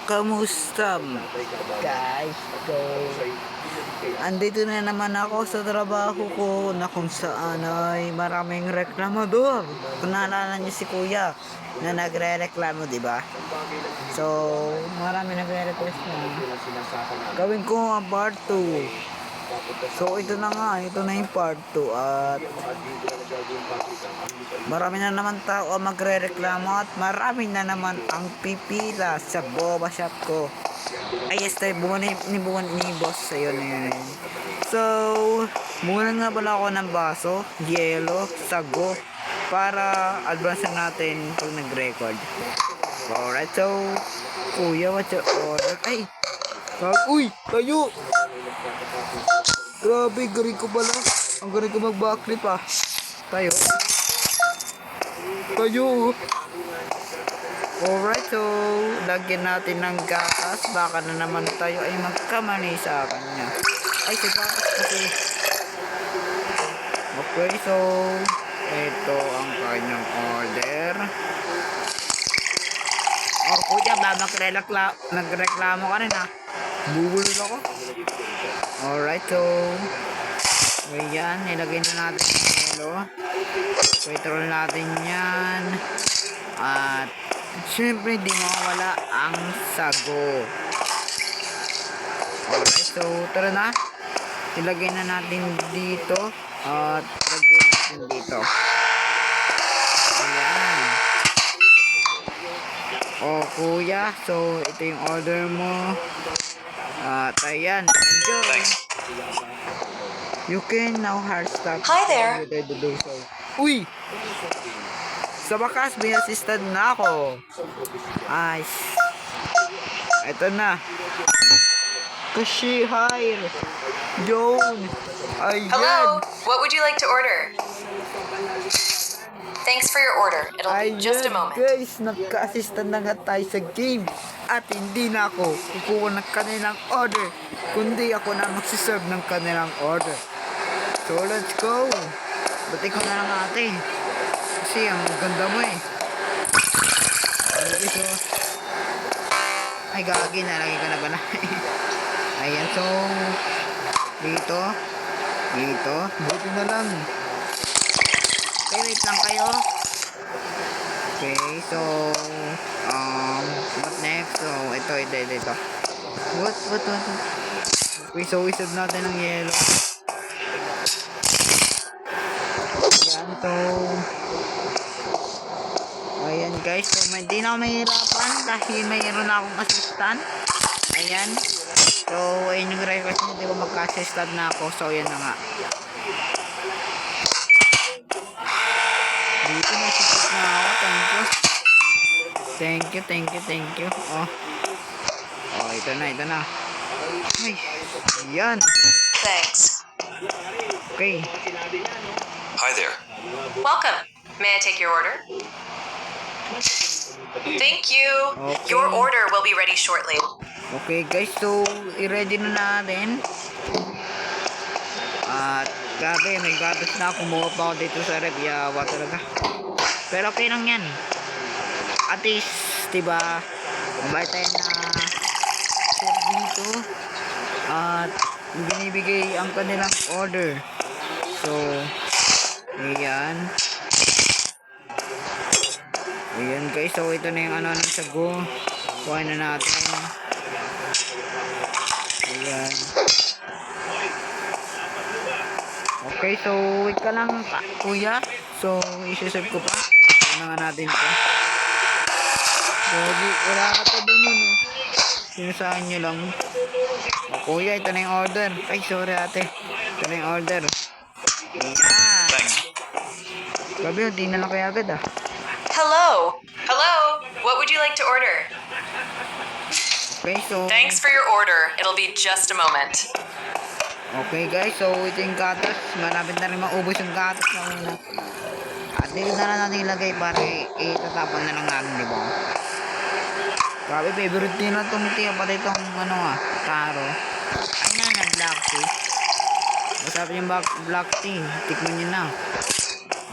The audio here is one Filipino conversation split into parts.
Kamusta guys? So, andito na naman ako sa trabaho ko na kung saan ay maraming reklamador. Kung naalala niyo si Kuya na nagre-reklamo, di ba? So, marami nagre-request na gawin ko ang part 2. So, ito na nga, ito na yung part 2 at marami na naman tao ang magre-reklamo at marami na naman ang pipila sa boba shop ko. Ay, yes, tayo, bumuni ni boss. Ayun, ayun. So, muna nga pala ako ng baso, yelo, sago, para advance natin pag nag-record. Alright, so, kuya, what's your order? Ay, uy, tayo! Grabe, galing ko pala. Ang galing ko mag-backflip ah. Tayo. Alright, so lagyan natin ng gatas. Baka na naman tayo ay magkamali sa kanya. Ay, si gatas kasi. Okay, so ito ang kanyang order. Oh, kuya, ba nagreklamo ka rin ha? Bubulol ako. Alright, so ayan, nilagay na natin yung yelo. So, ito natin yan. At syempre, di mawala ang sago. Alright, so tara na. Ilagay na natin dito. At lagay natin dito. Ayan. Oh, kuya. So, ito yung order mo. At ayan. Enjoy. You can now hard stop. Hi there. Uy! Sa wakas, may assistant na ako. Ay. Ito na. Kashi hire. Yun. Ayan. Hello. What would you like to order? Thanks for your order. It'll be just a moment. Guys, nagka-assistant na nga tayo sa game. At hindi na ako kukuha ng kanilang order, kundi ako na magsiserve ng kanilang order. So, let's go. Ba't ikaw na lang ate? Kasi ang ganda mo eh. Okay, so ay, gagi na. Lagi ka na ba na? Ayan, so dito. Buti na lang. Okay, wait lang kayo. Okay, so what next? So, ito. What? Okay, so isab natin ng yelo. Ayan, so ayan guys, so hindi na ako mahirapan dahil mayroon na akong assistant. Ayan, so ayun yung request mo, di ba magka-assistant na ako. So ayan na nga, dito na assistant na ako. Thank you. Oh, ito na. Ay, ayan. Thanks. Okay. Hi there. Welcome. May I take your order? Thank you. Okay. Your order will be ready shortly. Okay guys, so i-ready na natin. At grabe, may gatas na. Kumuha pa ako dito sa rep. Yawa talaga. Pero okay lang yan. At least, diba, mabait tayo na chef dito. At binibigay ang kanilang order. So, ayan. Ayan guys, so ito na yung ano ng sago. Kuha na natin. Ayan. Okay, so wait ka lang kuya. So, isi-serve ko pa. Kuha na nga natin ito. So, wala ka pa doon yun. Sinusahan nyo lang. O, kuya, ito na yung order. Ay, sorry ate. Ito na yung order. Ayan. Sabi, hindi na lang kaya agad ah. Hello. What would you like to order? Okay, so Thanks for your order. It'll be just a moment. okay guys, so ito yung gatas. Malapit na rin maubos yung gatas na una. At dito na lang natin ilagay para itatapon na lang natin, di ba? Grabe, favorite nila itong tiya. Pati itong ano taro. Ay na, black tea. Masarap yung black tea. Tikman nyo na.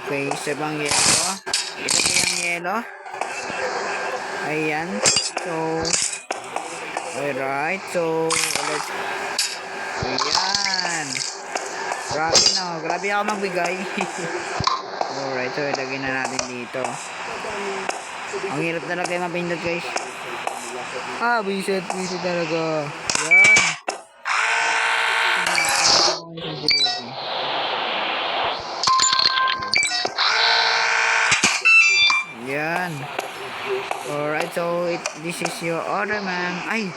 Okay, isa bang yelo. Ito po yung yelo. Ayan. So, Alright, so let's... Ayan. Grabe no, grabe ako magbigay. Alright, so ilagay na natin dito. Ang hirap talaga yung mapindot guys. Bisit talaga. Yan. Yan. Alright, so this is your order, man. Ay!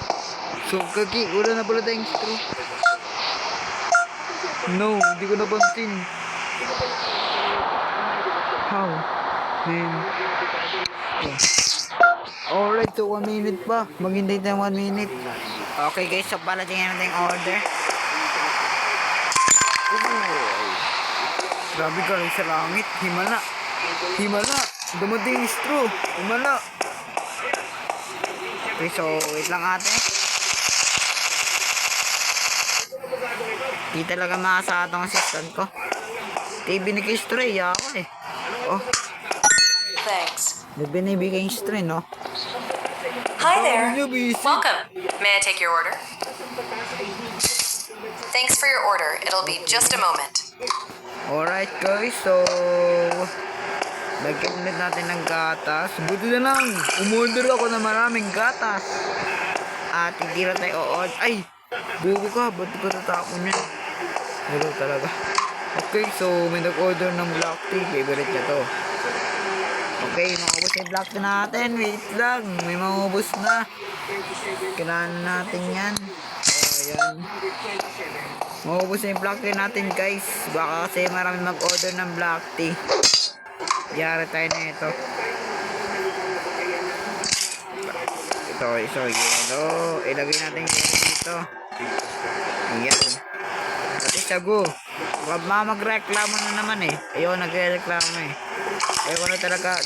So, kaki, wala na pala tayong straw. No, hindi ko napansin. How? Man. Alright, so 1 minute pa. Maghintay tayo 1 minute. Okay guys, so pala tingnan natin yung order. Grabe ka rin sa langit. Himala. Himala. Dumating yung straw. Himala. Okay, so wait lang ate. Di talaga makasa atong assistant ko. TV ni kay stray ako eh. Oh, Thanks. binibigay yung stray no. Hi there. Niyo, busy. Welcome. May I take your order? Thanks for your order. It'll be just a moment. Alright guys, so lagyan ulit natin ng gatas. Buti na lang, umorder ako na maraming gatas. At hindi na tayo o-order. Ay! Buko ka, ba't ko tatapon yan? Hello talaga. Okay, so may nag-order ng black tea. Favorite niya to. Okay, maubos na yung black tea natin. Wait lang, may maubos na. Kailangan natin yan. Ayan. Maubos na yung black tea natin guys. Baka kasi marami mag-order ng black tea. Yari tayo na ito. So yun. Ilagay natin yun dito. Ayan. Pati sago. Magreklamo na naman eh. Ayaw nagre-reklamo eh. Ayaw na talaga.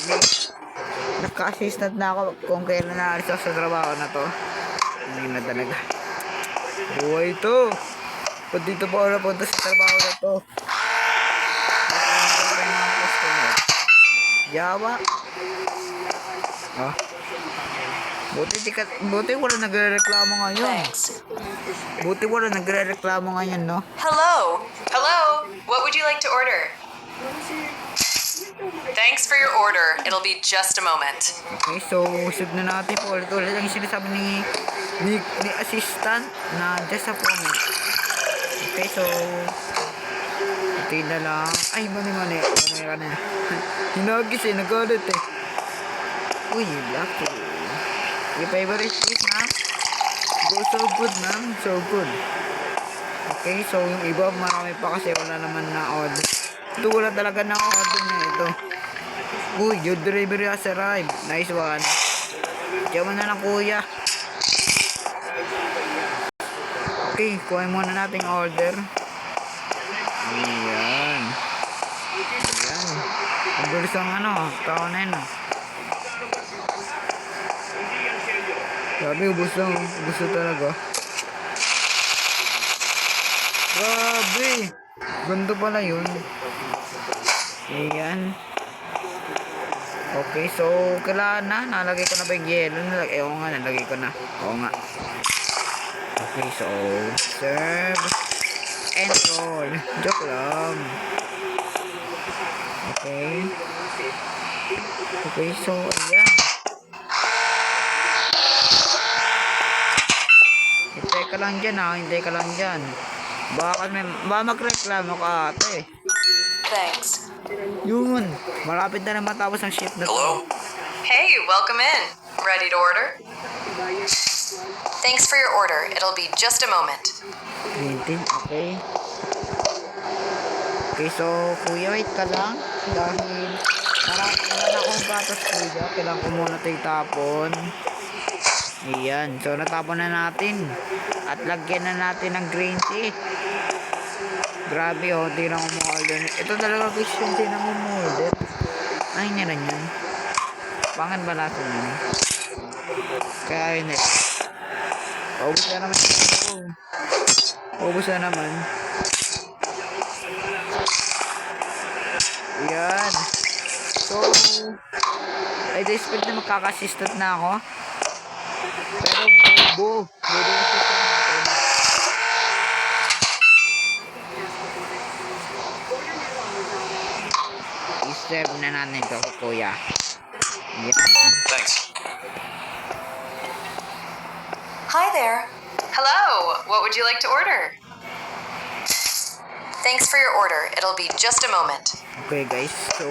Naka-assistant na ako kung kailan naalis ako sa trabaho na to. Hindi na talaga. Buhay ito. Pag dito pa ako napunta sa trabaho na to. Yawa. Buti wala nagre-reklamo ngayon. Thanks. Buti wala nagre-reklamo ngayon, no? Hello. Hello. What would you like to order? Thanks for your order. It'll be just a moment. Okay, so usap na natin po ulit-ulit ang sinasabi ni assistant na just a moment. Okay, so na lang. Ay, mani. Mani ka na. Hinagis eh, nagalit eh. Uy, black tea. Your favorite is, ma'am? Go so good, ma'am. So good. Okay, so yung iba marami pa kasi wala naman na order. Ito wala talaga na order na ito. Uy, your delivery has arrived. Nice one. Diyan na lang kuya. Okay, kuhain muna natin order. Ayan. Ayan. Ang bilis ang tao na yun. Grabe, ubos lang. Ubos na talaga. Grabe. Ganto pala yun. Ayan. Okay, so kailangan na. Nalagay ko na ba yung yelo? Oo nga, nalagay ko na. Oo nga. Okay, so serve and roll. Joke lang. Okay. Okay, so ayan. Hintay ka lang dyan ha. Hintay ka lang dyan. Baka magreklamo ka ate. Thanks. Yun. Malapit na matapos ang shift na to. Hello? Hey, welcome in. Ready to order? Thanks for your order. It'll be just a moment. Maintain, okay. Okay, so kuya, wait ka lang. Dahil marami na akong gatas kuya. Kailangan ko muna ito itapon. Ayan, so natapon na natin. At lagyan na natin ng green tea. Grabe oh, di na umorder. Ito talaga guys yung di na umorder. Ay niya rin yan. Pangan ba natin yun? Kaya yun eh. Paubos na naman. Paubos na naman. Ayan. So, I expect na magkaka-assistant na ako. Pero bobo serve na natin ito, kuya. Yan. Thanks. Hi there. Hello. What would you like to order? Thanks for your order. It'll be just a moment. Okay guys, so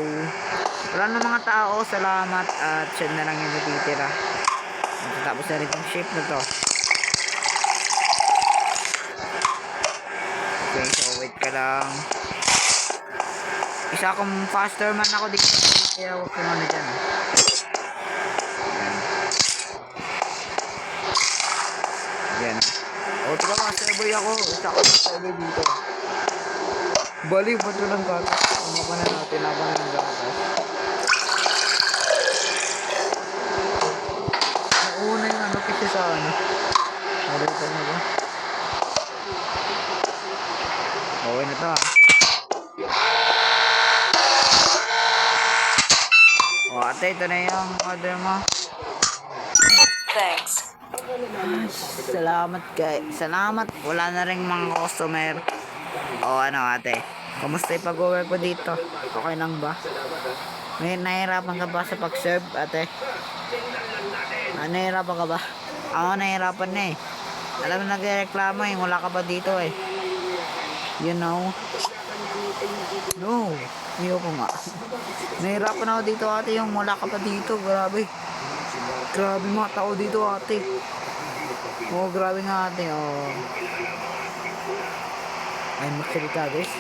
wala na mga tao, salamat at siya na lang yung natitira. Tapos na rin yung shift na to. Okay, so wait ka lang. Isa akong faster man ako dito, kaya huwag kang ano dyan. Yan. O, ito ka master boy ako. Isa akong master boy dito. Baliw pa ito ng gatas. Ano pa na natin habang ng gatas. Nauna yung ano kasi sa ano. Narito na ba? Okay na to ah. O ate, ito na yung order mo. Thanks. Salamat guys. Salamat. Wala na rin mga customer. O ano ate, kumusta yung pag-work ko dito? Okay lang ba? May nahihirapan ka ba sa pag-serve ate? Nahihirapan ka ba? Ako nahihirapan na eh. Alam mo nagreklamo eh, wala ka pa dito eh. You know? No, ayoko nga. Nahihirapan ako dito ate, yung wala ka pa dito. Grabe. Grabe mga tao dito ate. Oh, grabe nga ate. Oh. Ay, magsalita guys.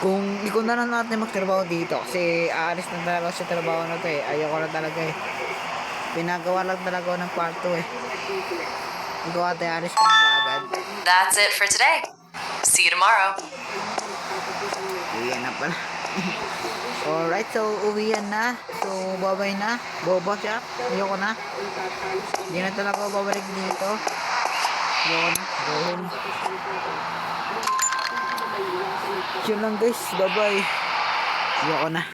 Kung ikaw na lang natin magtrabaho dito kasi aalis na talaga sa trabaho na to eh. Ayoko na talaga eh. Pinagawa lang talaga ako ng kwarto eh. Ikaw ate, aalis ka na ba agad? That's it for today. See you tomorrow. Uwian na pala. Alright, so uwian na. So, babay na. Boba siya. Ayoko na. Hindi na talaga ako babalik dito. Ayoko na. Go home. Yun lang guys. Bye-bye. Ayoko na.